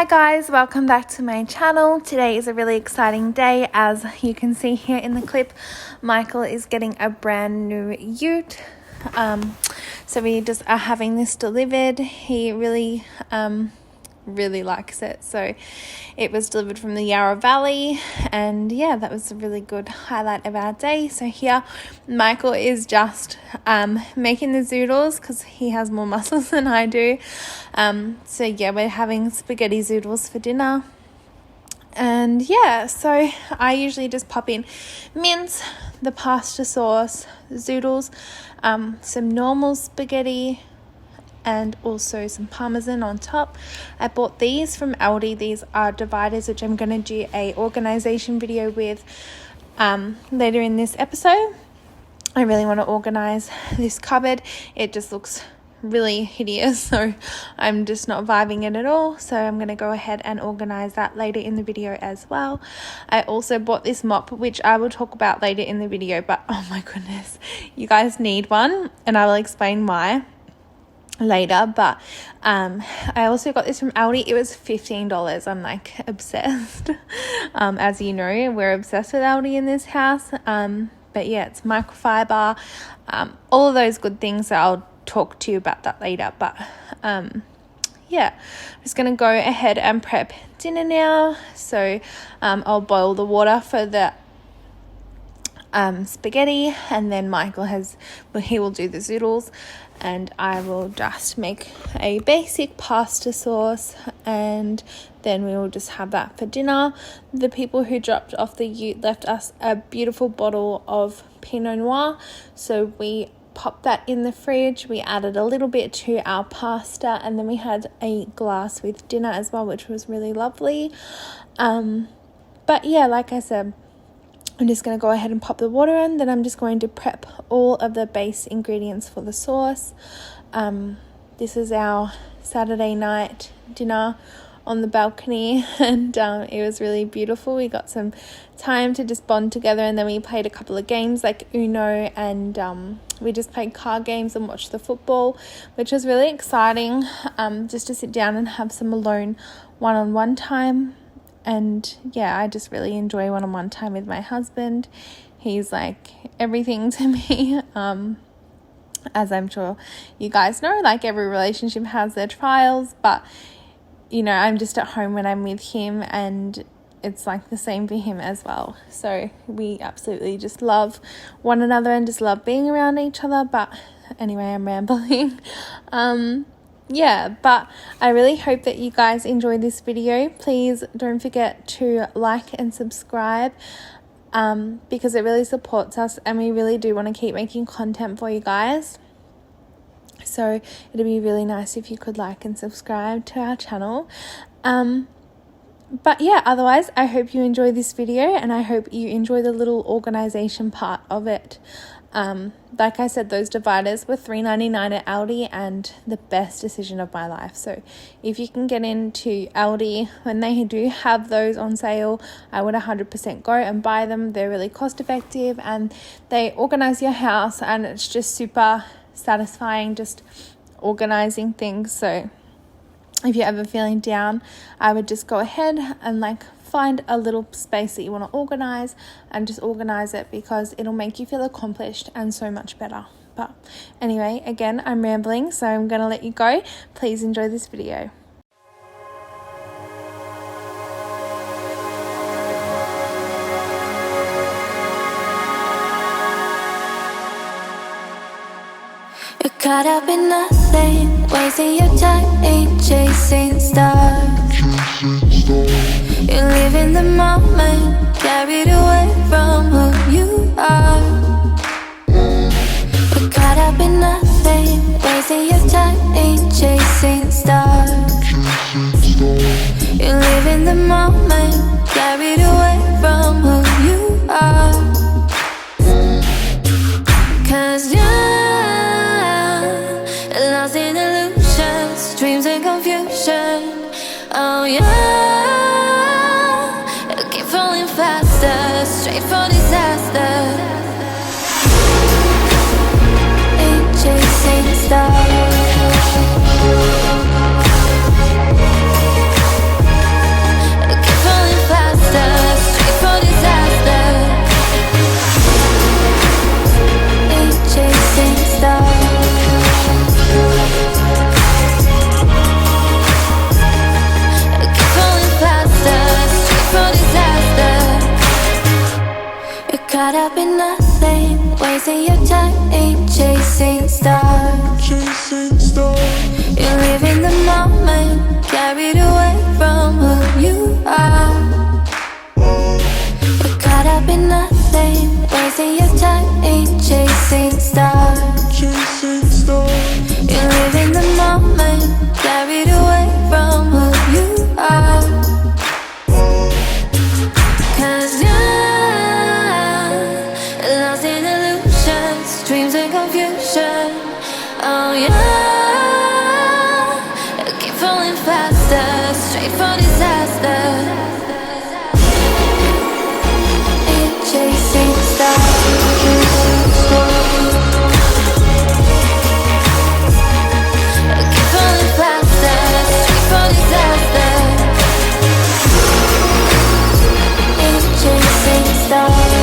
guys, welcome back to my channel. Today is a really exciting day. As you can see here in the clip, Michael is getting a brand new ute. So we just are having this delivered. He really likes it. So it was delivered from the Yarra Valley, and yeah, that was a really good highlight of our day. So here Michael is just making the zoodles because he has more muscles than I do. So yeah, we're having spaghetti zoodles for dinner. And yeah, so I usually just pop in mince, the pasta sauce, zoodles, some normal spaghetti, and also some parmesan on top. I bought these from Aldi. These are dividers, which I'm going to do a organisation video with later in this episode. I really want to organise this cupboard. It just looks really hideous, so I'm just not vibing it at all. So I'm going to go ahead and organise that later in the video as well. I also bought this mop, which I will talk about later in the video, but oh my goodness, you guys need one, and I will explain why later. But I also got this from Aldi. It was $15. I'm like obsessed. As you know, we're obsessed with Aldi in this house. But yeah, it's microfiber, all of those good things. that I'll talk to you about that later. But yeah, I'm just gonna go ahead and prep dinner now. So I'll boil the water for the spaghetti, and then Michael he will do the zoodles, and I will just make a basic pasta sauce, and then we will just have that for dinner. The people who dropped off the ute left us a beautiful bottle of Pinot Noir, so we popped that in the fridge. We added a little bit to our pasta, and then we had a glass with dinner as well, which was really lovely. But yeah, like I said, I'm just going to go ahead and pop the water in. Then I'm just going to prep all of the base ingredients for the sauce. This is our Saturday night dinner on the balcony, and it was really beautiful. We got some time to just bond together, and then we played a couple of games like Uno, and we just played card games and watched the football, which was really exciting, just to sit down and have some alone one-on-one time. And yeah, I just really enjoy one-on-one time with my husband. He's like everything to me. As I'm sure you guys know, like every relationship has their trials, but you know, I'm just at home when I'm with him, and it's like the same for him as well. So we absolutely just love one another and just love being around each other. But anyway, I'm rambling. Yeah, but I really hope that you guys enjoyed this video. Please don't forget to like and subscribe, because it really supports us, and we really do want to keep making content for you guys. So it'd be really nice if you could like and subscribe to our channel. But yeah, otherwise, I hope you enjoy this video, and I hope you enjoy the little organisation part of it. Like I said, those dividers were $3.99 at Aldi, and the best decision of my life. So if you can get into Aldi when they do have those on sale, I would 100% go and buy them. They're really cost effective, and they organize your house, and it's just super satisfying just organizing things. So if you're ever feeling down, I would just go ahead and like find a little space that you want to organize, and just organize it, because it'll make you feel accomplished and so much better. But anyway, again, I'm rambling, so I'm going to let you go. Please enjoy this video. You're caught up in nothing, wasting your time, ain't chasing stars. You live in the moment, carried away from who you are. You're caught up in nothing, wasting your time, ain't chasing stars. You live in the moment, carried away from who you are. 'Cause you're lost in illusions, dreams and confusion. Oh yeah, you keep falling faster, straight for disaster. Ain't chasing stars. up in nothing, wasting your time chasing stars. You live in the moment, carried away from who you are. You're caught up in nothing, wasting your time chasing stars. You live in the moment, carried away from who you are. 'Cause you're lost in illusions, dreams and confusion. Oh yeah, you keep falling faster, straight for disaster. You're chasing stars. You keep falling faster, straight for disaster. You're chasing stars.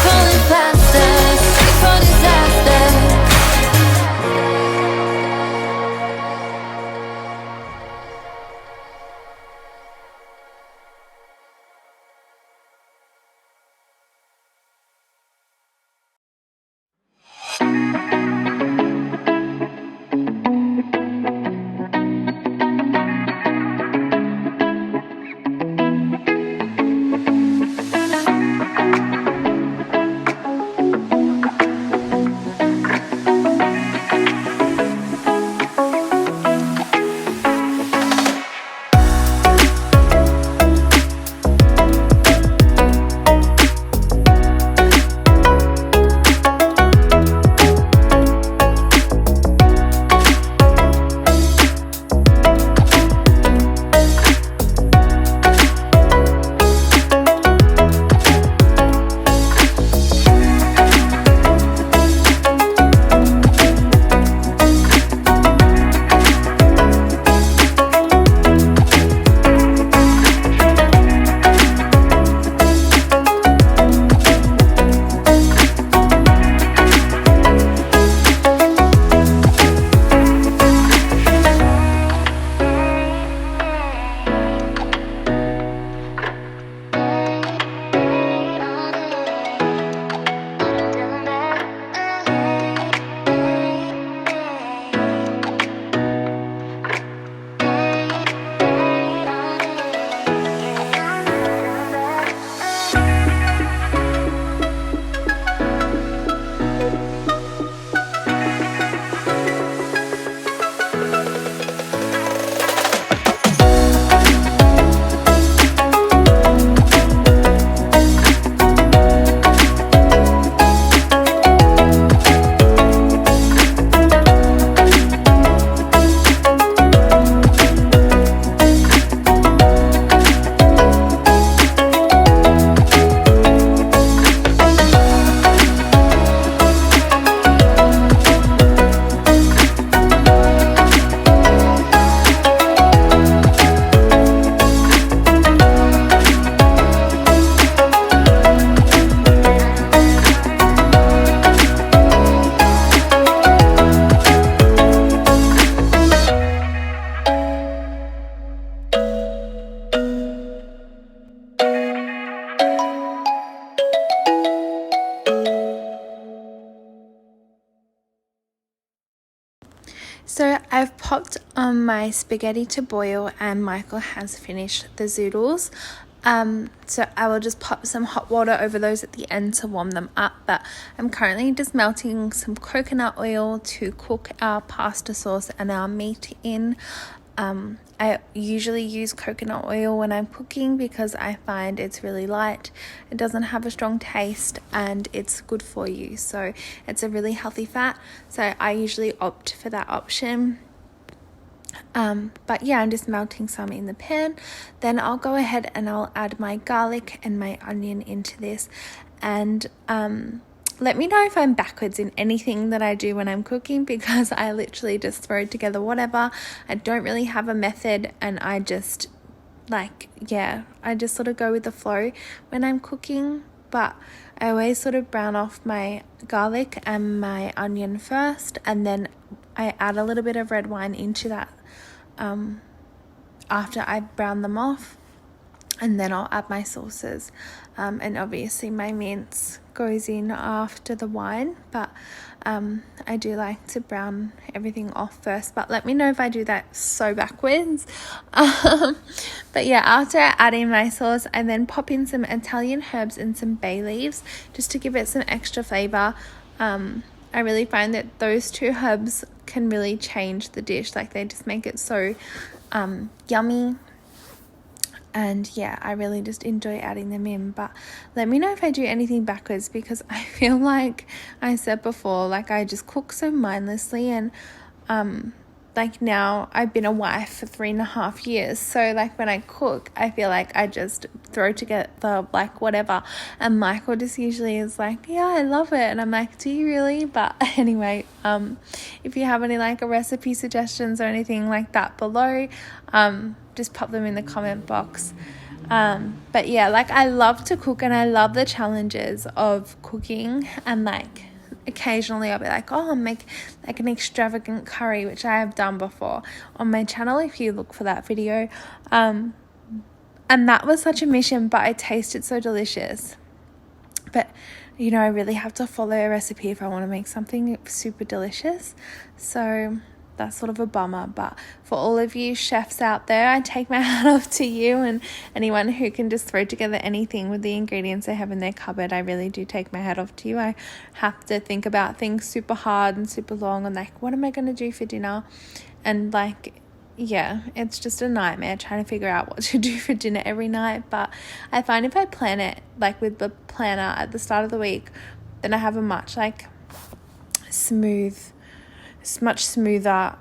Falling faster, straight for disaster. So I've popped my spaghetti to boil and Michael has finished the zoodles. So I will just pop some hot water over those at the end to warm them up, but I'm currently just melting some coconut oil to cook our pasta sauce and our meat in. I usually use coconut oil when I'm cooking because I find it's really light, it doesn't have a strong taste, and it's good for you. So it's a really healthy fat, so I usually opt for that option. But yeah, I'm just melting some in the pan. Then I'll go ahead and I'll add my garlic and my onion into this, and let me know if I'm backwards in anything that I do when I'm cooking, because I literally just throw together whatever. I don't really have a method, and I just I just sort of go with the flow when I'm cooking. But I always sort of brown off my garlic and my onion first, and then I add a little bit of red wine into that after I brown them off. and then I'll add my sauces, and obviously my mince goes in after the wine, but I do like to brown everything off first. But let me know if I do that so backwards. But yeah, after adding my sauce, I then pop in some Italian herbs and some bay leaves just to give it some extra flavor. I really find that those two herbs can really change the dish. Like, they just make it so yummy. And yeah, I really just enjoy adding them in. But let me know if I do anything backwards, because I feel like I said before, like, I just cook so mindlessly. And like, now I've been a wife for 3.5 years, so like when I cook, I feel like I just throw together like whatever, and Michael just usually is like, yeah, I love it, and I'm like, do you really? But anyway, if you have any like recipe suggestions or anything like that below, just pop them in the comment box. But yeah, like, I love to cook, and I love the challenges of cooking. And like, occasionally I'll be like, oh, I'll make like an extravagant curry, which I have done before on my channel if you look for that video. And that was such a mission, but it tasted so delicious. But you know, I really have to follow a recipe if I want to make something super delicious. So that's sort of a bummer. But for all of you chefs out there, I take my hat off to you, and anyone who can just throw together anything with the ingredients they have in their cupboard. I really do take my hat off to you. I have to think about things super hard and super long, and like, what am I going to do for dinner? And like, yeah, it's just a nightmare trying to figure out what to do for dinner every night. But I find if I plan it like with the planner at the start of the week, then I have a much like much smoother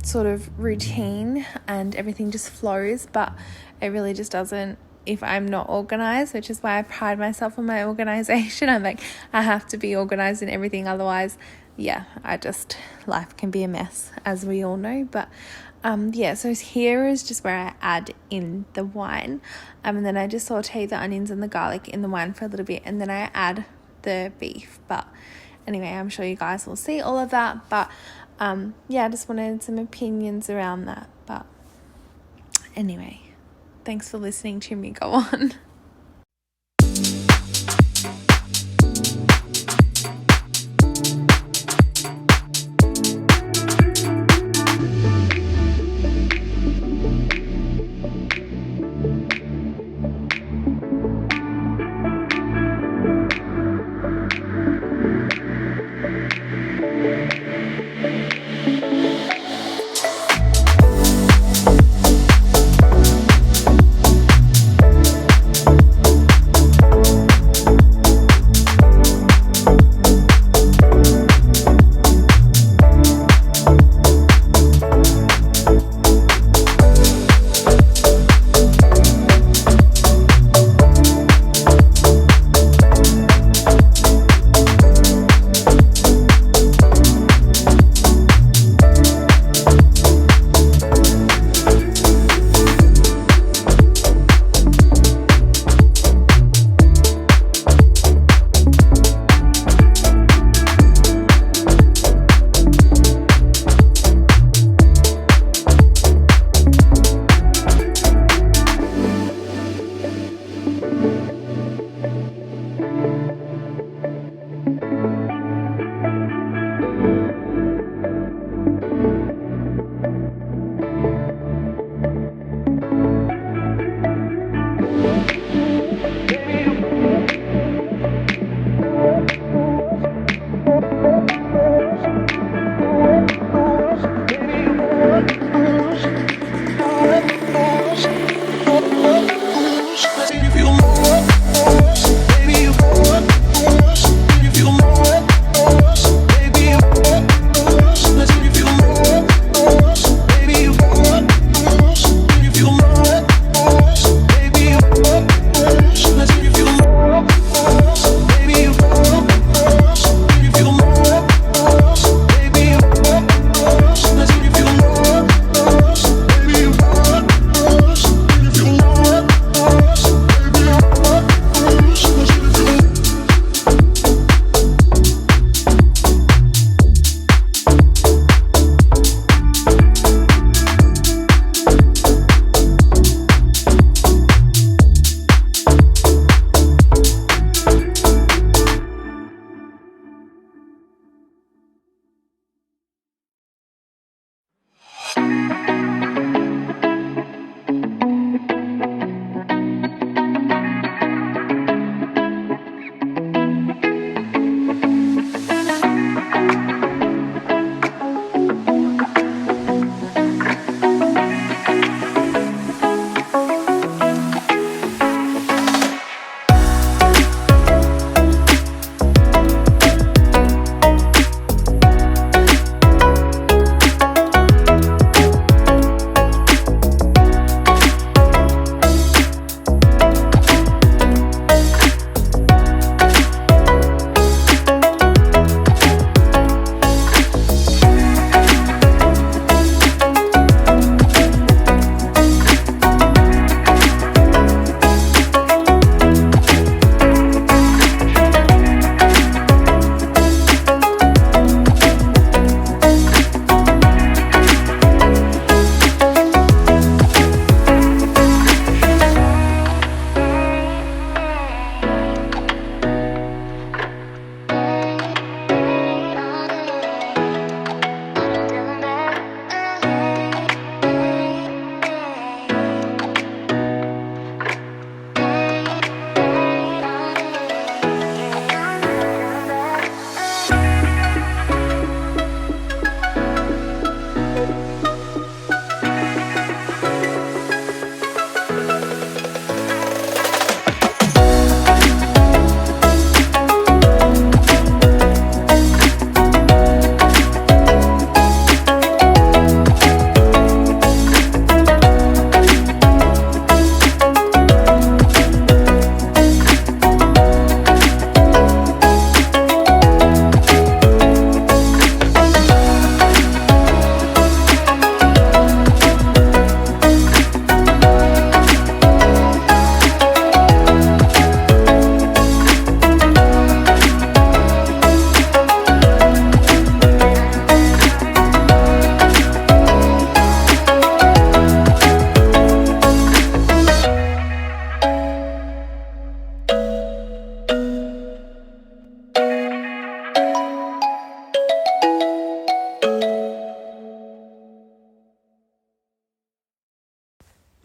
sort of routine, and everything just flows. But it really just doesn't if I'm not organized, which is why I pride myself on my organization. I'm like, I have to be organized in everything, otherwise yeah, life can be a mess, as we all know. But yeah, so here is just where I add in the wine, and then I just saute the onions and the garlic in the wine for a little bit, and then I add the beef. But anyway, I'm sure you guys will see all of that. But yeah, I just wanted some opinions around that. But anyway, thanks for listening to me go on.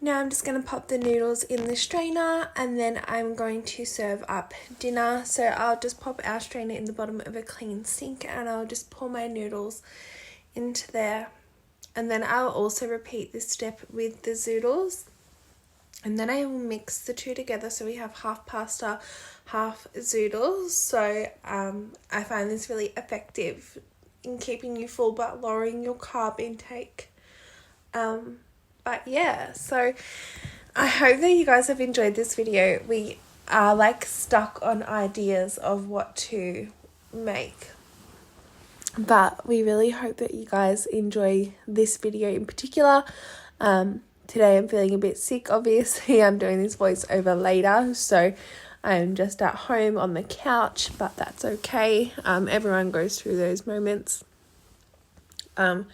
Now I'm just going to pop the noodles in the strainer, and then I'm going to serve up dinner. So I'll just pop our strainer in the bottom of a clean sink, and I'll just pour my noodles into there. And then I'll also repeat this step with the Zoodles. And then I will mix the two together so we have half pasta, half Zoodles. So I find this really effective in keeping you full but lowering your carb intake. But yeah, so I hope that you guys have enjoyed this video. We are like stuck on ideas of what to make, but we really hope that you guys enjoy this video in particular. Today I'm feeling a bit sick, obviously. I'm doing this voiceover later, so I'm just at home on the couch, but that's okay. Everyone goes through those moments. I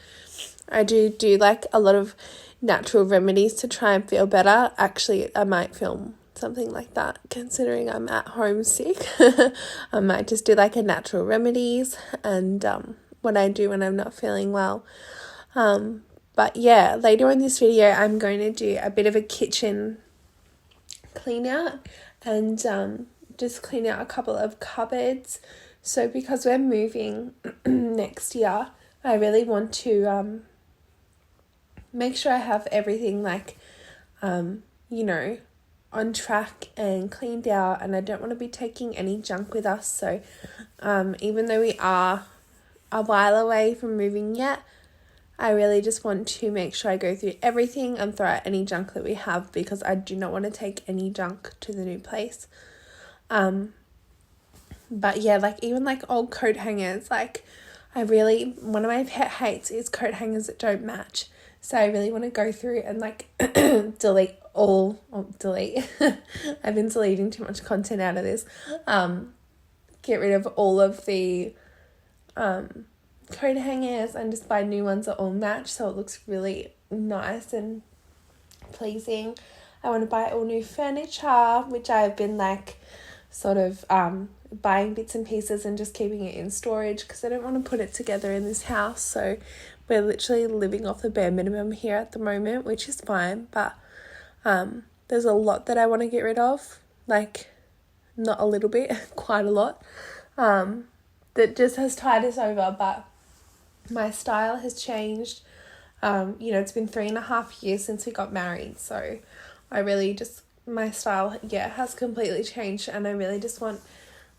do like a lot of natural remedies to try and feel better. Actually, I might film something like that, considering I'm at home sick. I might just do like a natural remedies and what I do when I'm not feeling well. But yeah, later in this video, I'm going to do a bit of a kitchen clean out and just clean out a couple of cupboards. So because we're moving next year, I really want to make sure I have everything like, on track and cleaned out, and I don't want to be taking any junk with us. So even though we are a while away from moving yet, I really just want to make sure I go through everything and throw out any junk that we have, because I do not want to take any junk to the new place. But yeah, like even like old coat hangers, like one of my pet hates is coat hangers that don't match. So I really want to go through and like delete. I've been deleting too much content out of this. Get rid of all of the coat hangers and just buy new ones that all match, so it looks really nice and pleasing. I want to buy all new furniture, which I've been like sort of buying bits and pieces and just keeping it in storage because I don't want to put it together in this house. So we're literally living off the bare minimum here at the moment, which is fine, but there's a lot that I want to get rid of, like not a little bit, quite a lot, that just has tied us over. But my style has changed. It's been 3.5 years since we got married, so I really just, my style has completely changed, and I really just want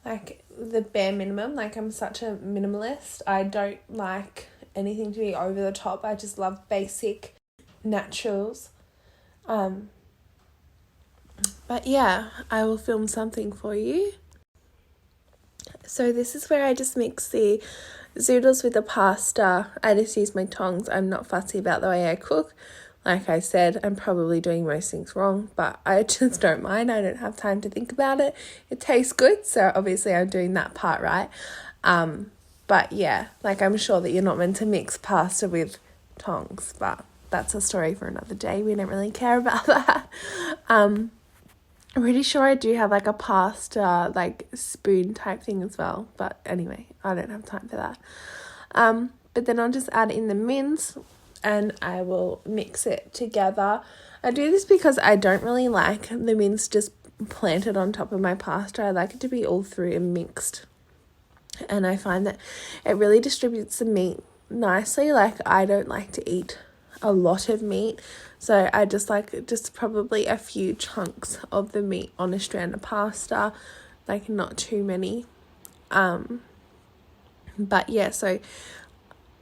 like the bare minimum. Like I'm such a minimalist. I don't like anything to be over the top. I just love basic naturals. But yeah, I will film something for you. So this is where I just mix the Zoodles with the pasta. I just use my tongs. I'm not fussy about the way I cook. Like I said, I'm probably doing most things wrong, but I just don't mind. I don't have time to think about it. It tastes good, so obviously I'm doing that part right. But yeah, like I'm sure that you're not meant to mix pasta with tongs, but that's a story for another day. We don't really care about that. I'm pretty sure I do have like a pasta like spoon type thing as well, but anyway, I don't have time for that. But then I'll just add in the mince and I will mix it together. I do this because I don't really like the mince just planted on top of my pasta. I like it to be all through and mixed. And I find that it really distributes the meat nicely. Like I don't like to eat a lot of meat, so I just like just probably a few chunks of the meat on a strand of pasta, like not too many. But yeah, so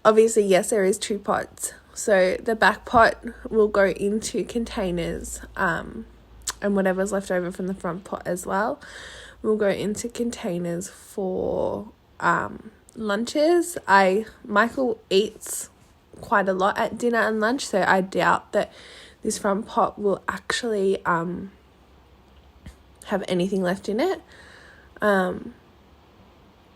obviously yes, there is 2 pots. So the back pot will go into containers, and whatever's left over from the front pot as well will go into containers for lunches. Michael eats quite a lot at dinner and lunch, so I doubt that this front pot will actually have anything left in it.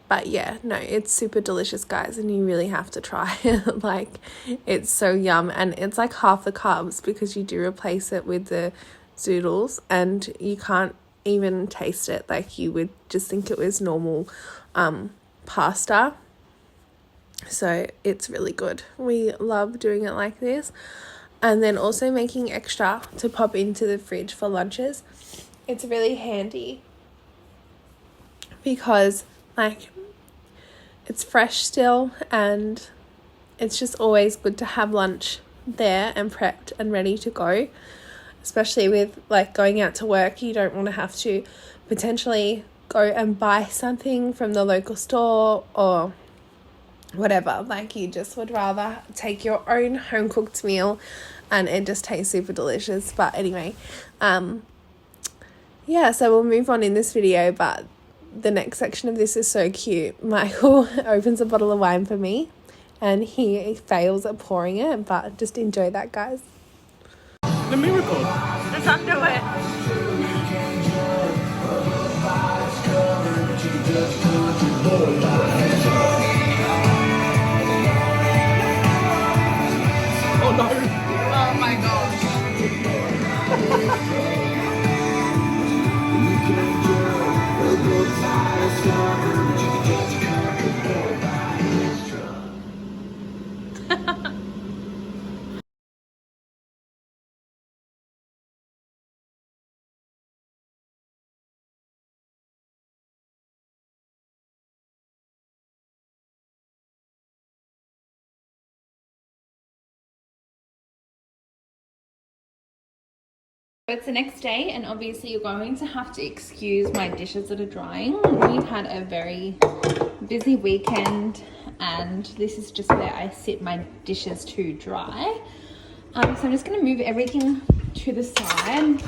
But yeah, no, it's super delicious, guys, and you really have to try it. Like, it's so yum, and it's like half the carbs because you do replace it with the Zoodles, and you can't even taste it. Like, you would just think it was normal pasta. So it's really good. We love doing it like this. and then also making extra to pop into the fridge for lunches. It's really handy because like it's fresh still, and it's just always good to have lunch there and prepped and ready to go, especially with like going out to work. You don't want to have to potentially go and buy something from the local store or whatever. Like, you just would rather take your own home cooked meal, and it just tastes super delicious. But anyway, yeah, so we'll move on in this video, but the next section of this is so cute. Michael opens a bottle of wine for me and he fails at pouring it, but just enjoy that, guys. The miracle. Just undo it. Oh no. Oh my gosh. It's the next day, and obviously you're going to have to excuse my dishes that are drying. We've had a very busy weekend, and this is just where I sit my dishes to dry. So I'm just going to move everything to the side,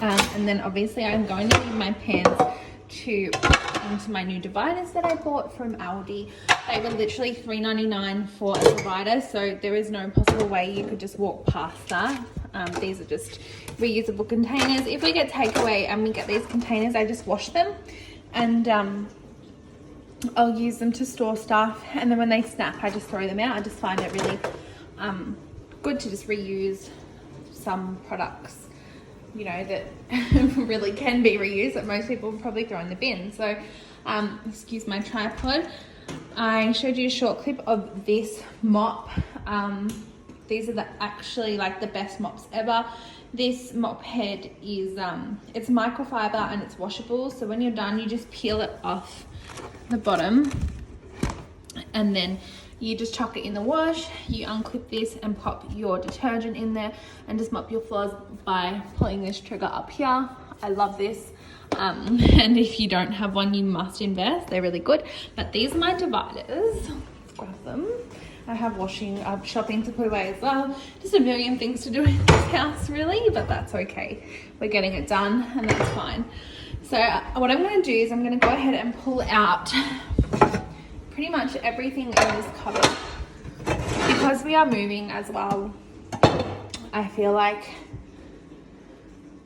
and then obviously I'm going to leave my pans to put into my new dividers that I bought from Aldi. They were literally $3.99 for a divider, so there is no possible way you could just walk past that. These are just reusable containers. If we get takeaway and we get these containers, I just wash them, and I'll use them to store stuff, and then when they snap I just throw them out. I just find it really good to just reuse some products, you know, that really can be reused, that most people would probably throw in the bin. So excuse my tripod. I showed you a short clip of this mop. These are actually like the best mops ever. This mop head is it's microfiber and it's washable, so when you're done you just peel it off the bottom, and then you just chuck it in the wash. You unclip this and pop your detergent in there and just mop your floors by pulling this trigger up here. I love this. And if you don't have one, you must invest. They're really good. But these are my dividers. Let's grab them. I have shopping to put away as well. Just a million things to do in this house, really, but that's okay. We're getting it done, and that's fine. So what I'm going to do is I'm going to go ahead and pull out pretty much everything in this cupboard. Because we are moving as well, I feel like,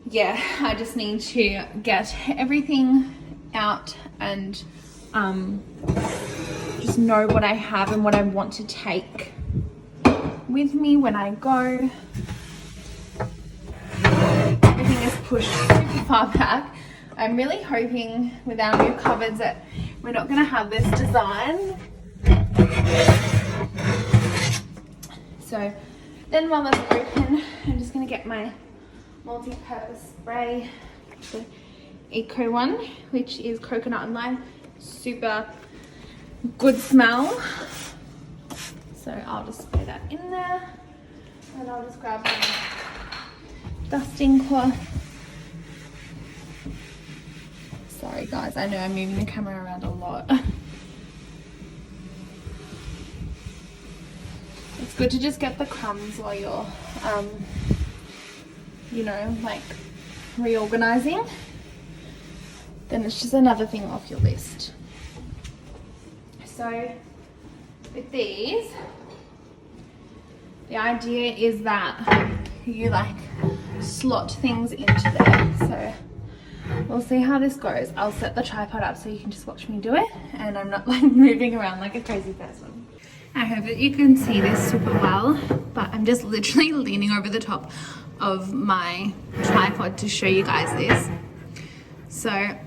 yeah, I just need to get everything out and just know what I have and what I want to take with me when I go. Everything is pushed super far back. I'm really hoping with our new cupboards that we're not going to have this design. So then while that's open, I'm just going to get my multi-purpose spray, the Eco one, which is coconut and lime. Super good smell. So I'll just spray that in there, and I'll just grab my dusting cloth. Sorry guys, I know I'm moving the camera around a lot. It's good to just get the crumbs while you're you know, like reorganizing. Then it's just another thing off your list. So with these, the idea is that you like slot things into there. So we'll see how this goes. I'll set the tripod up so you can just watch me do it, and I'm not like moving around like a crazy person. I hope that you can see this super well, but I'm just literally leaning over the top of my tripod to show you guys this. So I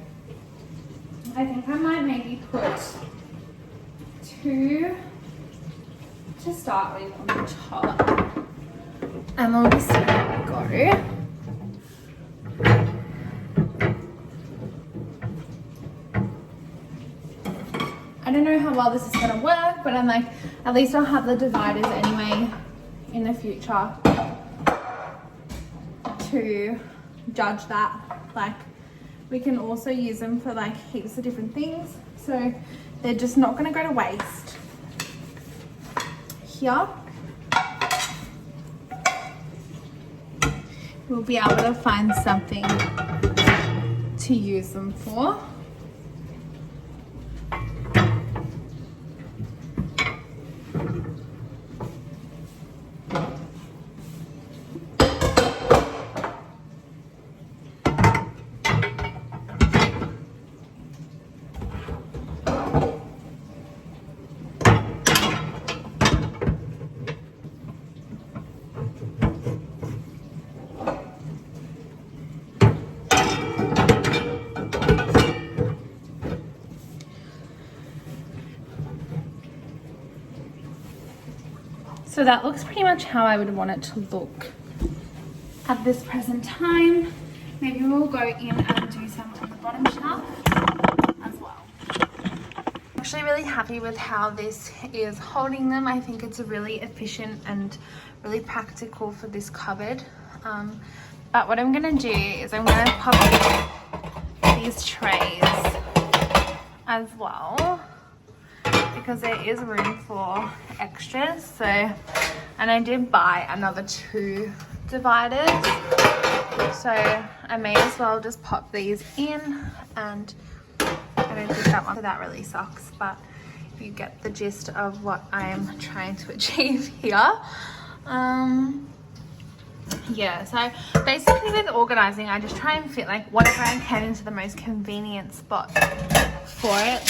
think I might maybe put 2 to start with on the top, And we'll just see how we go. I don't know how well this is going to work, but I'm like, at least I'll have the dividers anyway in the future to judge that. Like, we can also use them for like heaps of different things, so they're just not going to go to waste. Here we'll be able to find something to use them for. So that looks pretty much how I would want it to look at this present time. Maybe we'll go in and do some on the bottom shelf as well. I'm actually really happy with how this is holding them. I think it's really efficient and really practical for this cupboard. But what I'm gonna do is I'm gonna pop these trays as well, because there is room for extras. So, and I did buy another 2 dividers, so I may as well just pop these in. And I don't think that one, so that really sucks, but you get the gist of what I'm trying to achieve here. Yeah, so basically with organizing, I just try and fit like whatever I can into the most convenient spot for it.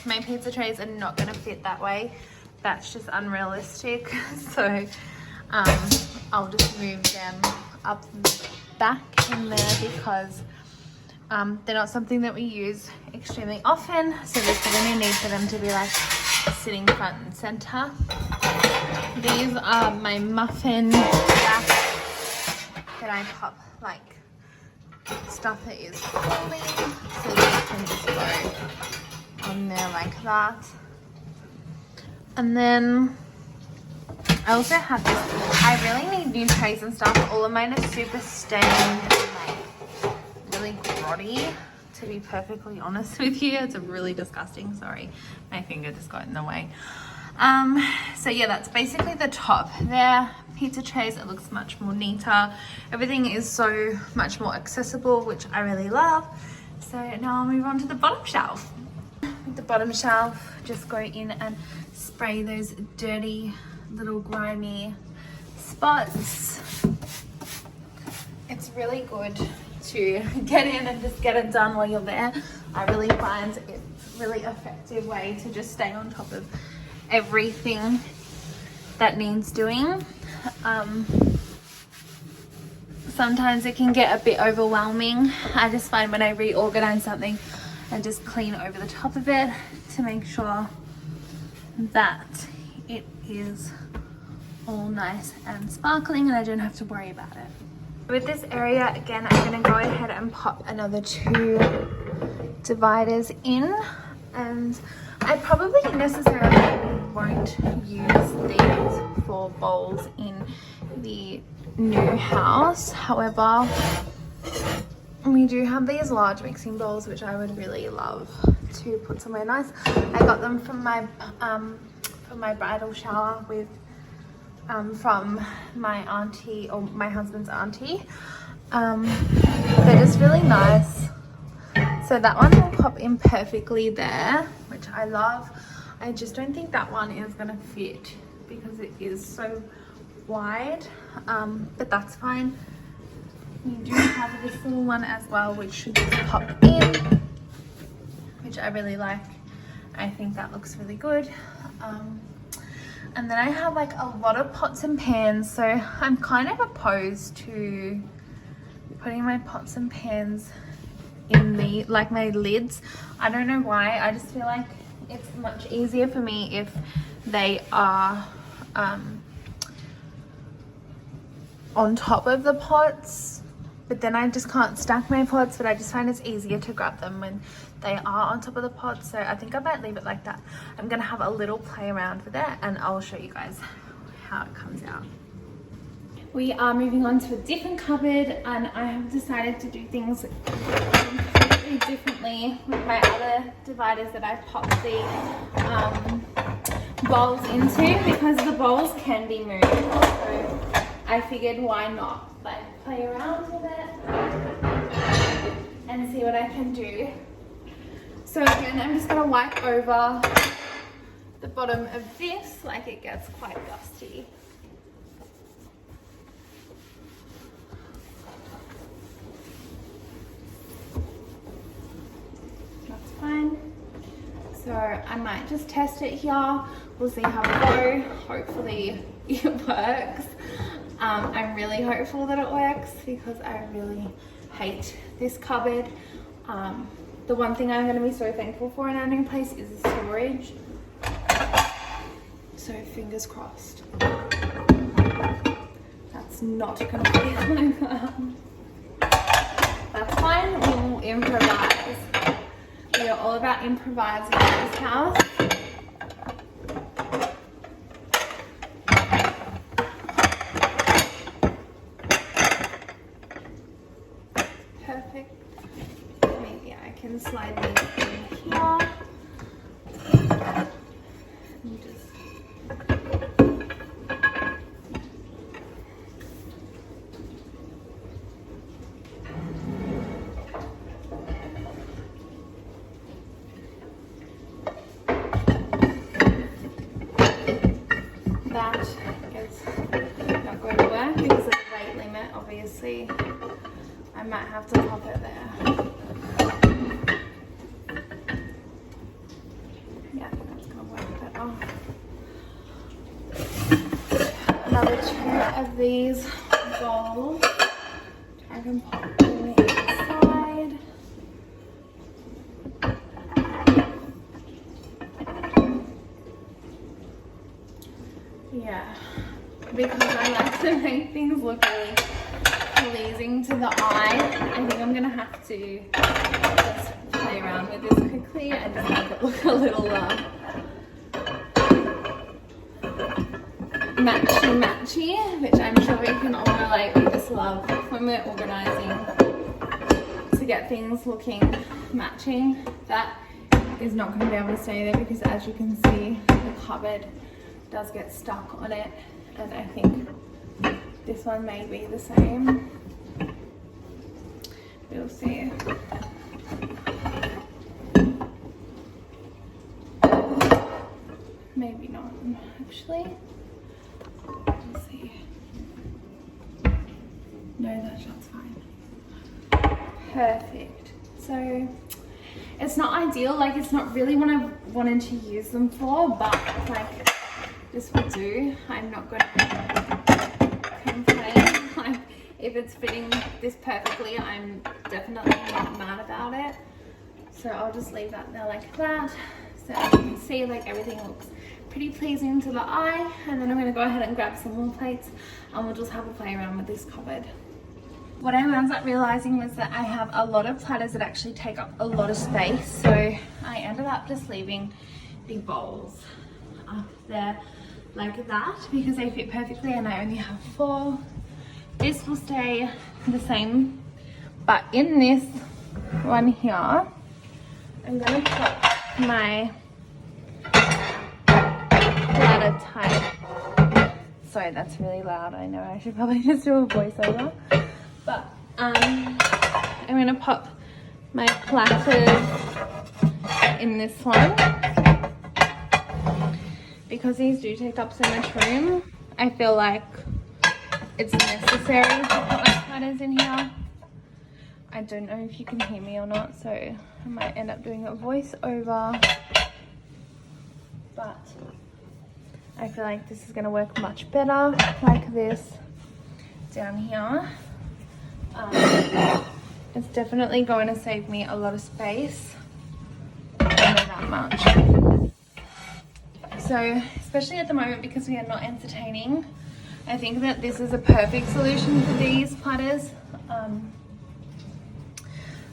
My pizza trays are not going to fit that way. That's just unrealistic. So I'll just move them up back in there because they're not something that we use extremely often. So there's really no need for them to be like sitting front and center. These are my muffin racks that I pop like stuff that is falling, so they can just go on there like that. And then I also have this, I really need new trays and stuff. All of mine are super stained and like really grotty, to be perfectly honest with you. It's really disgusting. Sorry, my finger just got in the way. So yeah, that's basically the top there. Pizza trays, it looks much more neater. Everything is so much more accessible, which I really love. So now I'll move on to the bottom shelf. With the bottom shelf, just go in and spray those dirty little grimy spots. It's really good to get in and just get it done while you're there. I really find it's a really effective way to just stay on top of everything that needs doing. Sometimes it can get a bit overwhelming. I just find when I reorganize something, I just clean over the top of it to make sure that it is all nice and sparkling and I don't have to worry about it. With this area, again, I'm going to go ahead and pop another 2 dividers in, and I probably necessarily won't use these for bowls in the new house. However, we do have these large mixing bowls which I would really love to put somewhere nice. I got them from my bridal shower with from my auntie, or my husband's auntie. They're just really nice. So that one will pop in perfectly there, which I love. I just don't think that one is gonna fit because it is so wide, but that's fine. You do have this little one as well, which should just pop in, which I really like. I think that looks really good. And then I have like a lot of pots and pans, so I'm kind of opposed to putting my pots and pans in the, like my lids. I don't know why, I just feel like it's much easier for me if they are on top of the pots, but then I just can't stack my pots, but I just find it's easier to grab them when they are on top of the pots. So I think I might leave it like that. I'm gonna have a little play around with it and I'll show you guys how it comes out. We are moving on to a different cupboard, and I have decided to do things completely differently with my other dividers that I popped the bowls into, because the bowls can be moved. So I figured why not like play around with it and see what I can do. So again, I'm just gonna wipe over the bottom of this, like it gets quite dusty. That's fine. So I might just test it here. We'll see how we go. Hopefully it works. I'm really hopeful that it works because I really hate this cupboard. The one thing I'm going to be so thankful for in our new place is the storage. So fingers crossed. That's not going to be like that. That's fine. We will improvise. We are all about improvising in this house. Perfect. Maybe I can slide these in here. And just that is not going to work because of the weight limit, obviously. I might have to pop it there. Yeah, I think that's going to work better. Another 2 of these bowls. I can pop them on the inside. Yeah, because I like to make things look really pleasing to the eye. I think I'm gonna have to just play around with this quickly and just make it look a little matchy, which I'm sure we can all relate. We just love when we're organising to get things looking matching. That is not going to be able to stay there because, as you can see, the cupboard does get stuck on it, and I think this one may be the same. We'll see. Maybe not, actually. Let's see. No, that's fine. Perfect. So it's not ideal, like it's not really what I wanted to use them for, but like this will do. I'm not going to complain. Like if it's fitting this perfectly, I'm definitely not mad about it. So I'll just leave that there like that. So as you can see, like everything looks pretty pleasing to the eye. And then I'm going to go ahead and grab some more plates and we'll just have a play around with this cupboard. What I wound up realizing was that I have a lot of platters that actually take up a lot of space. So I ended up just leaving the bowls up there like that because they fit perfectly and I only have 4. This will stay the same, but in this one here, I'm going to put my platter type. Sorry, that's really loud. I know I should probably just do a voiceover. But I'm going to pop my platters in this one because these do take up so much room. I feel like it's necessary to put my platters in here. I don't know if you can hear me or not, so I might end up doing a voiceover, but I feel like this is going to work much better like this down here. It's definitely going to save me a lot of space. I know that much. So, especially at the moment because we are not entertaining, I think that this is a perfect solution for these platters.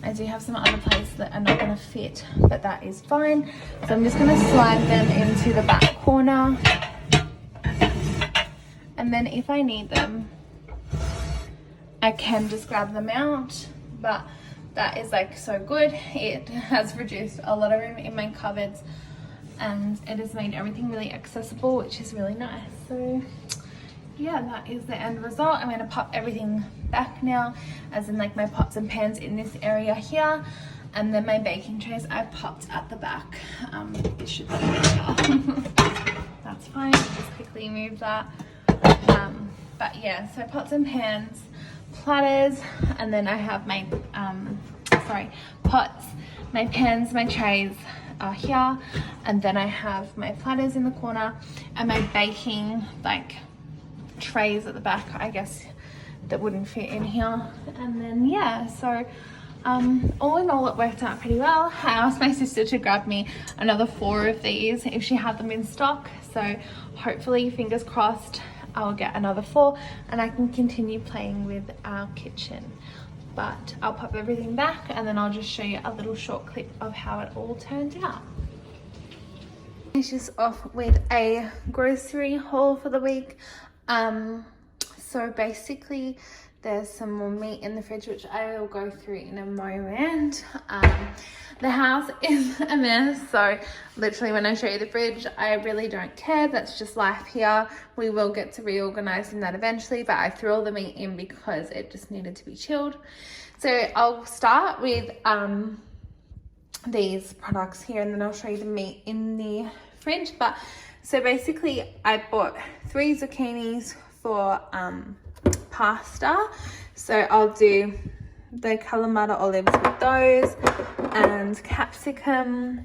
I do have some other plates that are not going to fit, but that is fine. So I'm just going to slide them into the back corner. And then if I need them, I can just grab them out. But that is like so good. It has reduced a lot of room in my cupboards, and it has made everything really accessible, which is really nice. So yeah, that is the end result. I'm going to pop everything back now, as in like my pots and pans in this area here, and then my baking trays I popped at the back. It should be here. That's fine, just quickly move that. But yeah, so pots and pans, platters, and then I have my pots, my pans, my trays are here, and then I have my platters in the corner and my baking like trays at the back, I guess, that wouldn't fit in here. And then yeah, so all in all it worked out pretty well. I asked my sister to grab me another 4 of these if she had them in stock, so hopefully, fingers crossed, I'll get another 4 and I can continue playing with our kitchen. But I'll pop everything back and then I'll just show you a little short clip of how it all turned out. Finish this off with a grocery haul for the week. So basically there's some more meat in the fridge, which I will go through in a moment. The house is a mess, so literally when I show you the fridge, I really don't care. That's just life here. We will get to reorganizing that eventually, but I threw all the meat in because it just needed to be chilled. So I'll start with these products here, and then I'll show you the meat in the fridge. But so basically I bought 3 zucchinis for pasta, so I'll do the Kalamata olives with those, and capsicum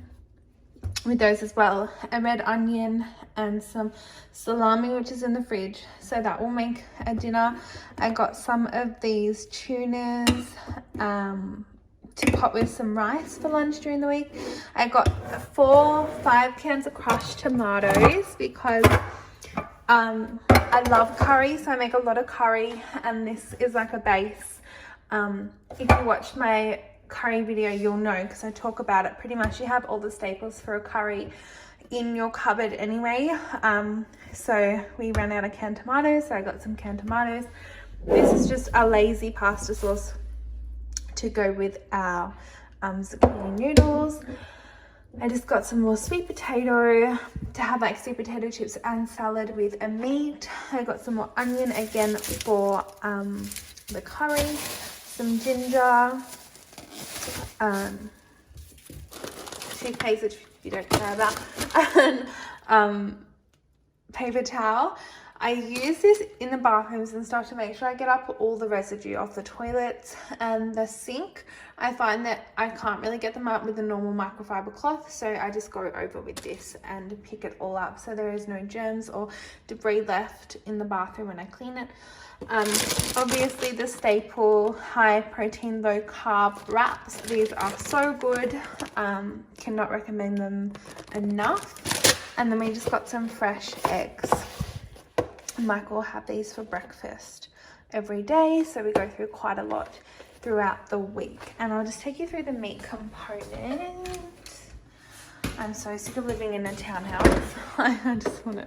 with those as well, a red onion and some salami, which is in the fridge, so that will make a dinner. I got some of these tunas to pop with some rice for lunch during the week. I got 5 cans of crushed tomatoes because I love curry, so I make a lot of curry, and this is like a base. If you watched my curry video, you'll know, because I talk about it. Pretty much you have all the staples for a curry in your cupboard anyway. So we ran out of canned tomatoes, so I got some canned tomatoes. This is just a lazy pasta sauce to go with our zucchini noodles. I just got some more sweet potato to have like sweet potato chips and salad with a meat. I got some more onion again for the curry, some ginger, toothpaste, which you don't care about, and paper towel. I use this in the bathrooms and stuff to make sure I get up all the residue off the toilets and the sink. I find that I can't really get them up with a normal microfiber cloth, so I just go over with this and pick it all up so there is no germs or debris left in the bathroom when I clean it. Obviously the staple high protein low carb wraps, these are so good, cannot recommend them enough. And then we just got some fresh eggs. Michael will have these for breakfast every day, so we go through quite a lot throughout the week. And I'll just take you through the meat component. I'm so sick of living in a townhouse. I just want to,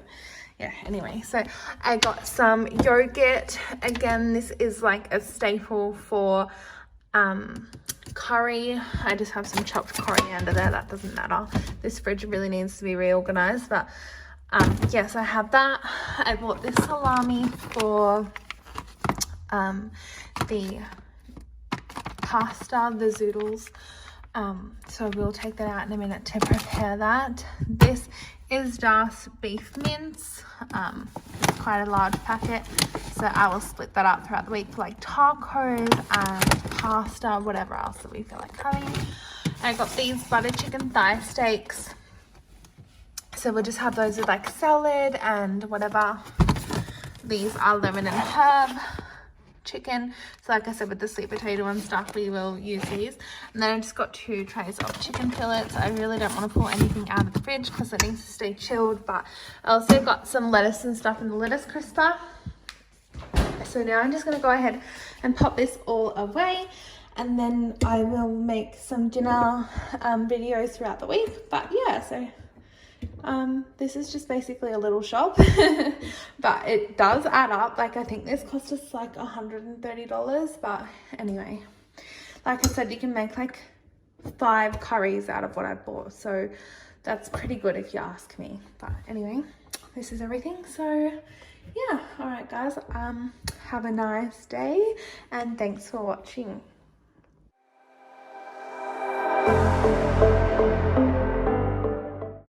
yeah, anyway. So I got some yogurt. Again, this is like a staple for curry. I just have some chopped coriander there. That doesn't matter. This fridge really needs to be reorganized, but yes, I have that. I bought this salami for the pasta, the Zoodles. So we'll take that out in a minute to prepare that. This is just beef mince. It's quite a large packet, so I will split that up throughout the week for like tacos and pasta, whatever else that we feel like having. I got these butter chicken thigh steaks, so we'll just have those with like salad and whatever. These are lemon and herb chicken, so like I said, with the sweet potato and stuff, we will use these. And then I just got 2 trays of chicken fillets. I really don't want to pull anything out of the fridge because it needs to stay chilled, but I also got some lettuce and stuff in the lettuce crisper. So now I'm just going to go ahead and pop this all away, and then I will make some dinner videos throughout the week. But yeah, so this is just basically a little shop, but it does add up. Like I think this cost us like $130, but anyway, like I said, you can make like 5 curries out of what I bought, so that's pretty good if you ask me. But anyway, this is everything. So yeah, all right guys, have a nice day and thanks for watching.